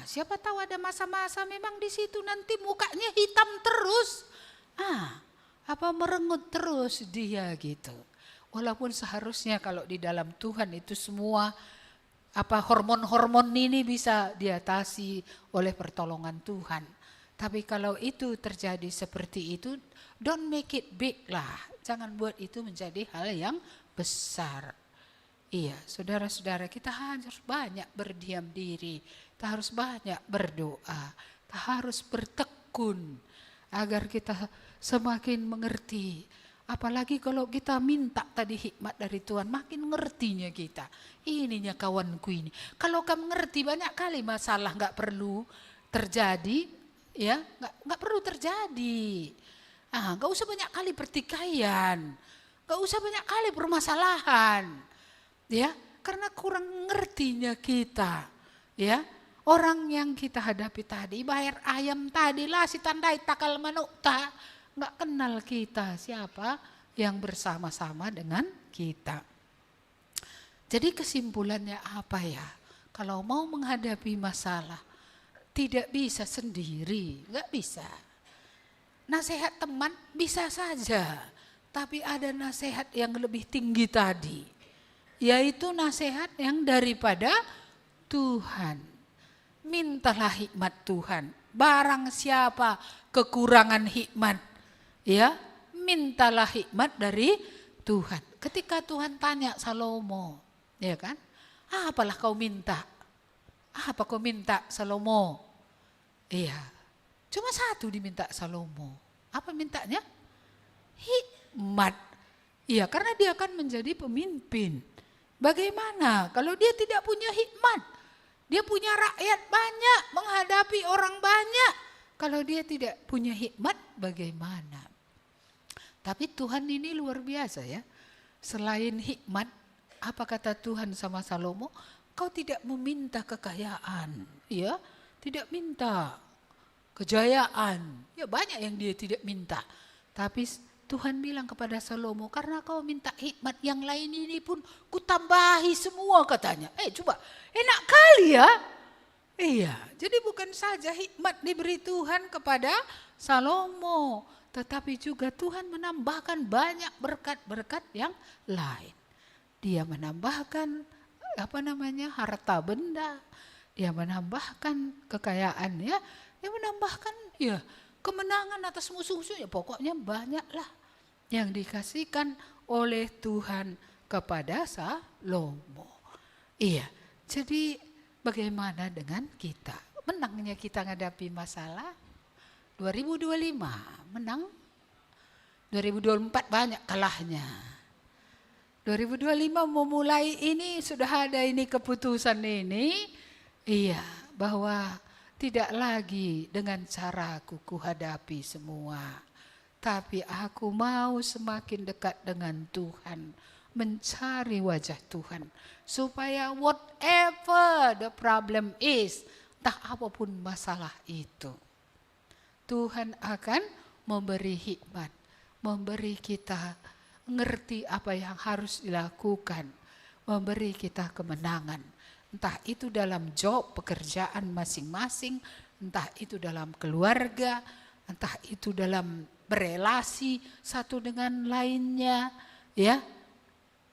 Siapa tahu ada masa-masa memang di situ nanti mukanya hitam terus. Merengut terus dia gitu. Walaupun seharusnya kalau di dalam Tuhan itu semua hormon-hormon ini bisa diatasi oleh pertolongan Tuhan. Tapi kalau itu terjadi seperti itu, don't make it big lah. Jangan buat itu menjadi hal yang besar. Iya, saudara-saudara, kita harus banyak berdiam diri. Kita harus banyak berdoa. Kita harus bertekun agar kita semakin mengerti. Apalagi kalau kita minta tadi hikmat dari Tuhan, makin ngertinya kita. Ininya kawanku ini. Kalau kamu ngerti banyak kali masalah nggak perlu terjadi. Ya, nggak perlu terjadi. Nggak usah banyak kali pertikaian, nggak usah banyak kali permasalahan, ya, karena kurang ngertinya kita, ya. Orang yang kita hadapi tadi, bayar ayam tadi lah si tandai takal manukta, nggak kenal kita siapa yang bersama-sama dengan kita. Jadi kesimpulannya apa ya? Kalau mau menghadapi masalah, tidak bisa sendiri, nggak bisa. Nasihat teman bisa saja, tapi ada nasihat yang lebih tinggi tadi, yaitu nasihat yang daripada Tuhan. mintalah hikmat Tuhan. Barang siapa kekurangan hikmat, ya, mintalah hikmat dari Tuhan. Ketika Tuhan tanya Salomo, ya kan? Apalah kau minta? Apa kau minta Salomo? Iya, cuma satu diminta Salomo. Apa mintanya? Hikmat. Iya, karena dia akan menjadi pemimpin. Bagaimana kalau dia tidak punya hikmat? Dia punya rakyat banyak, menghadapi orang banyak. Kalau dia tidak punya hikmat, bagaimana? Tapi Tuhan ini luar biasa ya. Selain hikmat, apa kata Tuhan sama Salomo? Kau tidak meminta kekayaan, ya, tidak minta kejayaan. Ya banyak yang dia tidak minta. Tapi Tuhan bilang kepada Salomo, karena kau minta hikmat, yang lain ini pun kutambahi semua katanya. Coba, enak kali ya. Iya, jadi bukan saja hikmat diberi Tuhan kepada Salomo, tetapi juga Tuhan menambahkan banyak berkat-berkat yang lain. Dia menambahkan harta benda, dia menambahkan kekayaan ya, dia menambahkan ya kemenangan atas musuh-musuhnya, pokoknya banyaklah yang dikasihkan oleh Tuhan kepada Salomo. Iya, jadi bagaimana dengan kita? Menangnya kita menghadapi masalah 2025 menang, 2024 banyak kalahnya. 2025 memulai ini sudah ada ini keputusan ini, iya, bahwa tidak lagi dengan caraku kuhadapi semua, tapi aku mau semakin dekat dengan Tuhan, mencari wajah Tuhan, supaya whatever the problem is, entah apapun masalah itu, Tuhan akan memberi hikmat, memberi kita ngerti apa yang harus dilakukan, memberi kita kemenangan. Entah itu dalam job, pekerjaan masing-masing, entah itu dalam keluarga, entah itu dalam berelasi satu dengan lainnya, ya.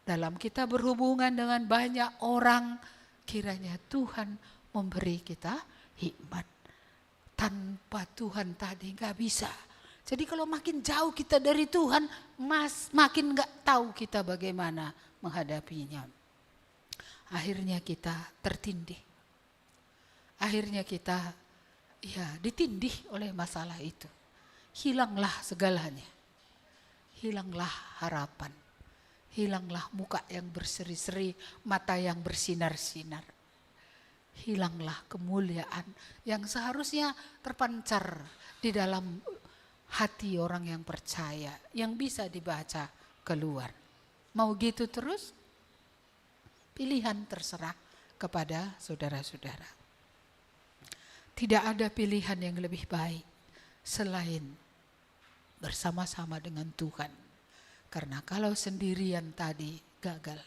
Dalam kita berhubungan dengan banyak orang, kiranya Tuhan memberi kita hikmat. Tanpa Tuhan tadi nggak bisa. Jadi kalau makin jauh kita dari Tuhan, makin nggak tahu kita bagaimana menghadapinya. Akhirnya kita tertindih. Akhirnya kita ditindih oleh masalah itu. Hilanglah segalanya. Hilanglah harapan. Hilanglah muka yang berseri-seri, mata yang bersinar-sinar. Hilanglah kemuliaan yang seharusnya terpancar di dalam hati orang yang percaya, yang bisa dibaca keluar. Mau gitu terus? Pilihan terserah kepada saudara-saudara. Tidak ada pilihan yang lebih baik selain bersama-sama dengan Tuhan. Karena kalau sendirian tadi gagal.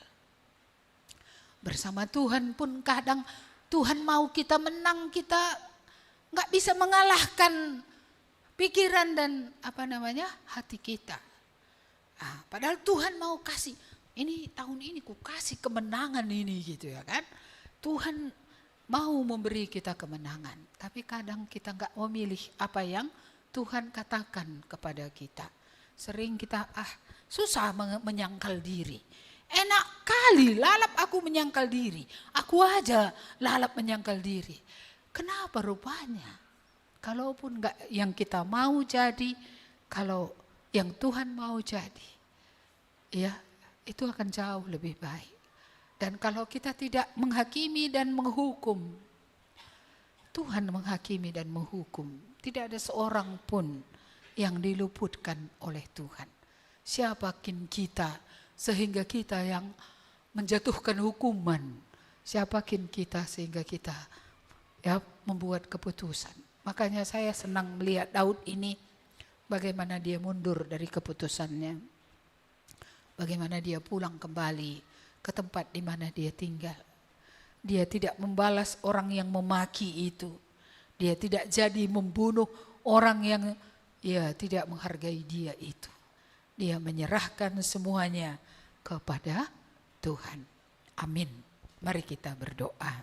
Bersama Tuhan pun kadang Tuhan mau kita menang, kita nggak bisa mengalahkan pikiran dan hati kita. Padahal Tuhan mau kasih, ini tahun ini ku kasih kemenangan ini gitu ya kan. Tuhan mau memberi kita kemenangan, tapi kadang kita nggak memilih apa yang Tuhan katakan kepada kita. Sering kita susah menyangkal diri. Enak kali lalap aku menyangkal diri. Aku aja lalap menyangkal diri. Kenapa rupanya? Kalaupun enggak yang kita mau jadi, kalau yang Tuhan mau jadi, ya itu akan jauh lebih baik. Dan kalau kita tidak menghakimi dan menghukum, Tuhan menghakimi dan menghukum. Tidak ada seorang pun yang diluputkan oleh Tuhan. Siapakin kita sehingga kita yang menjatuhkan hukuman. Siapakin kita sehingga kita membuat keputusan. Makanya saya senang melihat Daud ini, bagaimana dia mundur dari keputusannya. Bagaimana dia pulang kembali ke tempat di mana dia tinggal. Dia tidak membalas orang yang memaki itu. Dia tidak jadi membunuh orang yang tidak menghargai dia itu. Dia menyerahkan semuanya kepada Tuhan. Amin. Mari kita berdoa.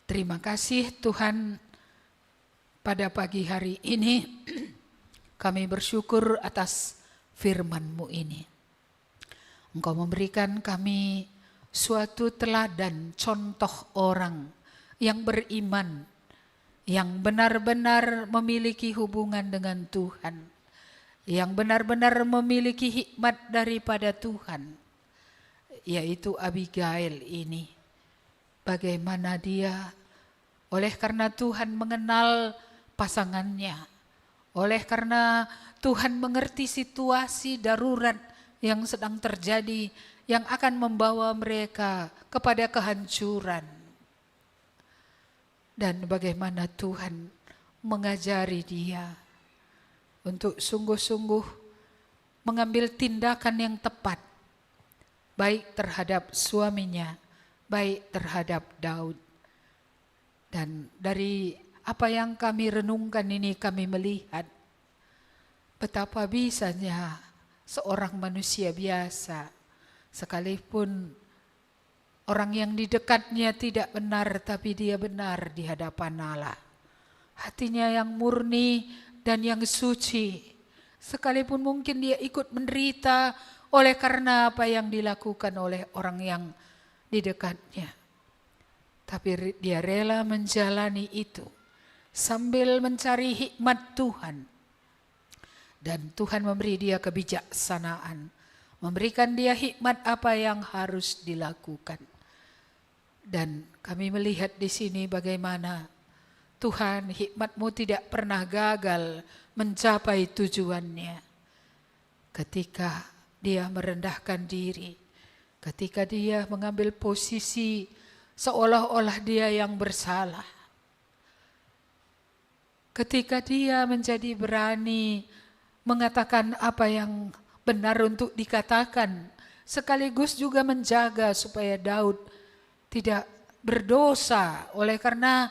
Terima kasih Tuhan, pada pagi hari ini kami bersyukur atas firman-Mu ini. Engkau memberikan kami suatu teladan, contoh orang yang beriman, yang benar-benar memiliki hubungan dengan Tuhan, yang benar-benar memiliki hikmat daripada Tuhan, yaitu Abigail ini. Bagaimana dia, oleh karena Tuhan mengenal pasangannya, oleh karena Tuhan mengerti situasi darurat yang sedang terjadi, yang akan membawa mereka kepada kehancuran. Dan bagaimana Tuhan mengajari dia untuk sungguh-sungguh mengambil tindakan yang tepat, baik terhadap suaminya, baik terhadap Daud. Dan dari apa yang kami renungkan ini, kami melihat betapa bisanya seorang manusia biasa, sekalipun orang yang di dekatnya tidak benar, tapi dia benar di hadapan Allah. Hatinya yang murni dan yang suci, sekalipun mungkin dia ikut menderita oleh karena apa yang dilakukan oleh orang yang di dekatnya, tapi dia rela menjalani itu sambil mencari hikmat Tuhan. Dan Tuhan memberi dia kebijaksanaan, memberikan dia hikmat apa yang harus dilakukan. Dan kami melihat di sini bagaimana Tuhan, hikmat-Mu tidak pernah gagal mencapai tujuannya. Ketika dia merendahkan diri, ketika dia mengambil posisi seolah-olah dia yang bersalah, ketika dia menjadi berani mengatakan apa yang benar untuk dikatakan, sekaligus juga menjaga supaya Daud tidak berdosa oleh karena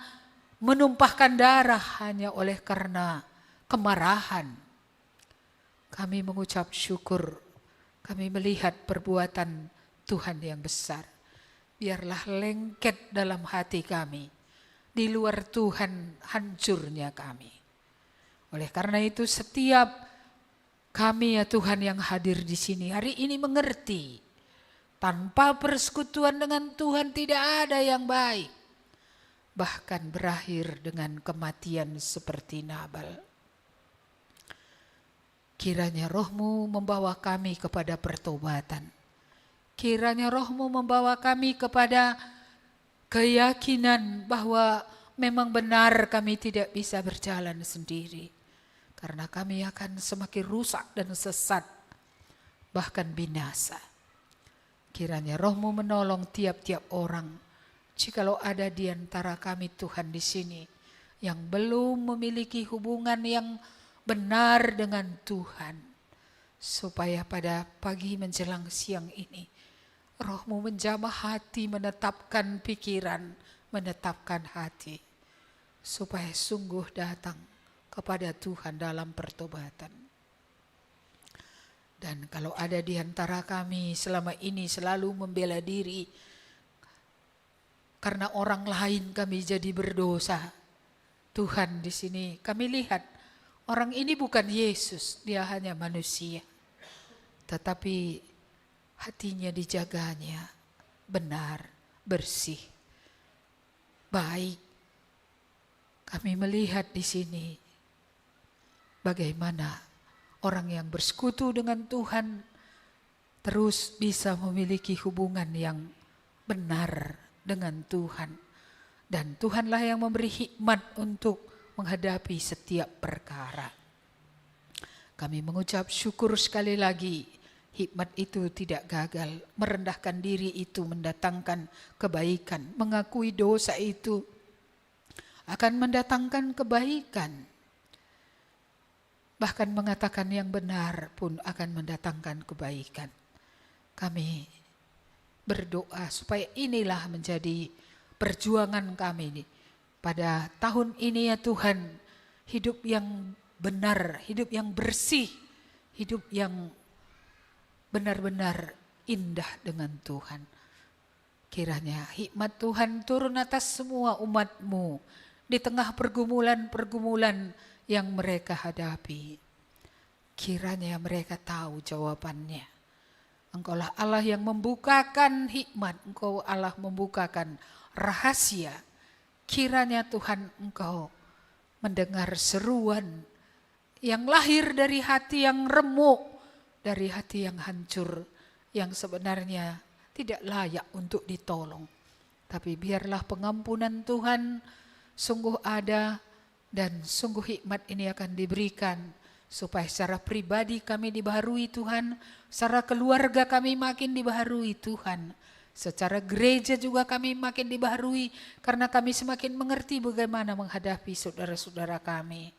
menumpahkan darah hanya oleh karena kemarahan. Kami mengucap syukur, kami melihat perbuatan Tuhan yang besar. Biarlah lengket dalam hati kami, di luar Tuhan hancurnya kami. Oleh karena itu setiap kami ya Tuhan yang hadir di sini hari ini mengerti, tanpa persekutuan dengan Tuhan tidak ada yang baik. Bahkan berakhir dengan kematian seperti Nabal. Kiranya Roh-Mu membawa kami kepada pertobatan. Kiranya Roh-Mu membawa kami kepada keyakinan bahwa memang benar kami tidak bisa berjalan sendiri. Karena kami akan semakin rusak dan sesat, bahkan binasa. Kiranya Roh-Mu menolong tiap-tiap orang. Jikalau ada di antara kami Tuhan di sini yang belum memiliki hubungan yang benar dengan Tuhan, supaya pada pagi menjelang siang ini Roh-Mu menjamah hati, menetapkan pikiran, menetapkan hati, supaya sungguh datang kepada Tuhan dalam pertobatan. Dan kalau ada di antara kami selama ini selalu membela diri karena orang lain kami jadi berdosa, Tuhan di sini kami lihat orang ini bukan Yesus, dia hanya manusia. Tetapi hatinya dijaganya benar, bersih, baik. Kami melihat di sini bagaimana orang yang bersekutu dengan Tuhan terus bisa memiliki hubungan yang benar dengan Tuhan. Dan Tuhanlah yang memberi hikmat untuk menghadapi setiap perkara. Kami mengucap syukur sekali lagi, hikmat itu tidak gagal. Merendahkan diri itu mendatangkan kebaikan. Mengakui dosa itu akan mendatangkan kebaikan. Bahkan mengatakan yang benar pun akan mendatangkan kebaikan. Kami berdoa supaya inilah menjadi perjuangan kami ini. Pada tahun ini ya Tuhan, hidup yang benar, hidup yang bersih, hidup yang benar-benar indah dengan Tuhan. Kiranya hikmat Tuhan turun atas semua umat-Mu di tengah pergumulan-pergumulan yang mereka hadapi. Kiranya mereka tahu jawabannya. Engkaulah Allah yang membukakan hikmat, Engkau Allah membukakan rahasia. Kiranya Tuhan Engkau mendengar seruan yang lahir dari hati yang remuk, dari hati yang hancur, yang sebenarnya tidak layak untuk ditolong. Tapi biarlah pengampunan Tuhan sungguh ada dan sungguh hikmat ini akan diberikan supaya secara pribadi kami dibaharui Tuhan, secara keluarga kami makin dibaharui Tuhan, secara gereja juga kami makin dibaharui karena kami semakin mengerti bagaimana menghadapi saudara-saudara kami.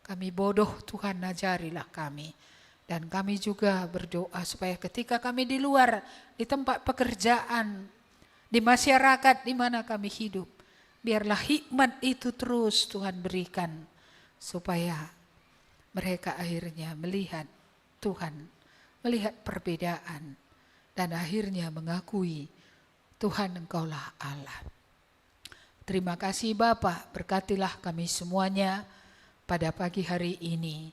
Kami bodoh, Tuhan ajarilah kami. Dan kami juga berdoa supaya ketika kami di luar, di tempat pekerjaan, di masyarakat di mana kami hidup, biarlah hikmat itu terus Tuhan berikan supaya mereka akhirnya melihat Tuhan, melihat perbedaan, dan akhirnya mengakui Tuhan Engkaulah Allah. Terima kasih Bapa, berkatilah kami semuanya pada pagi hari ini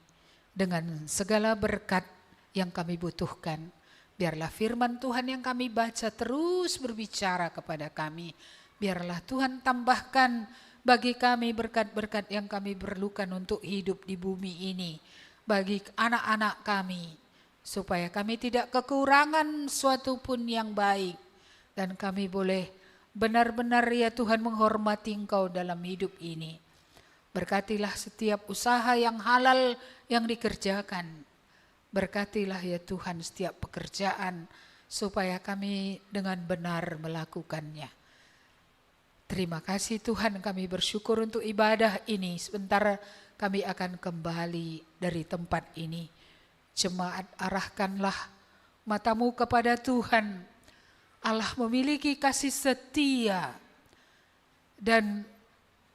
dengan segala berkat yang kami butuhkan. Biarlah firman Tuhan yang kami baca terus berbicara kepada kami. Biarlah Tuhan tambahkan bagi kami berkat-berkat yang kami perlukan untuk hidup di bumi ini. Bagi anak-anak kami. Supaya kami tidak kekurangan suatu pun yang baik. Dan kami boleh benar-benar ya Tuhan menghormati Engkau dalam hidup ini. Berkatilah setiap usaha yang halal yang dikerjakan. Berkatilah ya Tuhan setiap pekerjaan. Supaya kami dengan benar melakukannya. Terima kasih Tuhan, kami bersyukur untuk ibadah ini. Sebentar kami akan kembali dari tempat ini. Jemaat, arahkanlah matamu kepada Tuhan. Allah memiliki kasih setia. Dan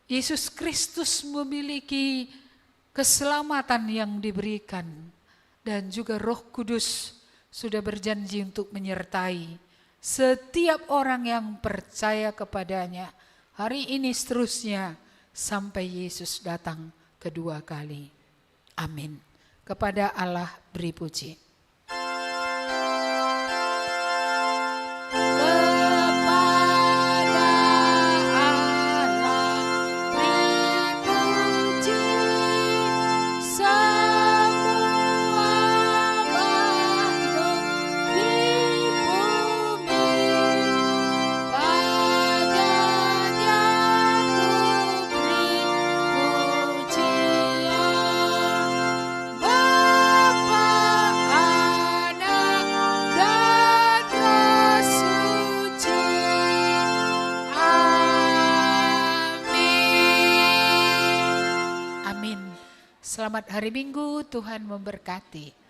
Yesus Kristus memiliki keselamatan yang diberikan. Dan juga Roh Kudus sudah berjanji untuk menyertai setiap orang yang percaya kepadanya. Hari ini seterusnya sampai Yesus datang kedua kali. Amin. Kepada Allah beri puji. Selamat hari Minggu, Tuhan memberkati.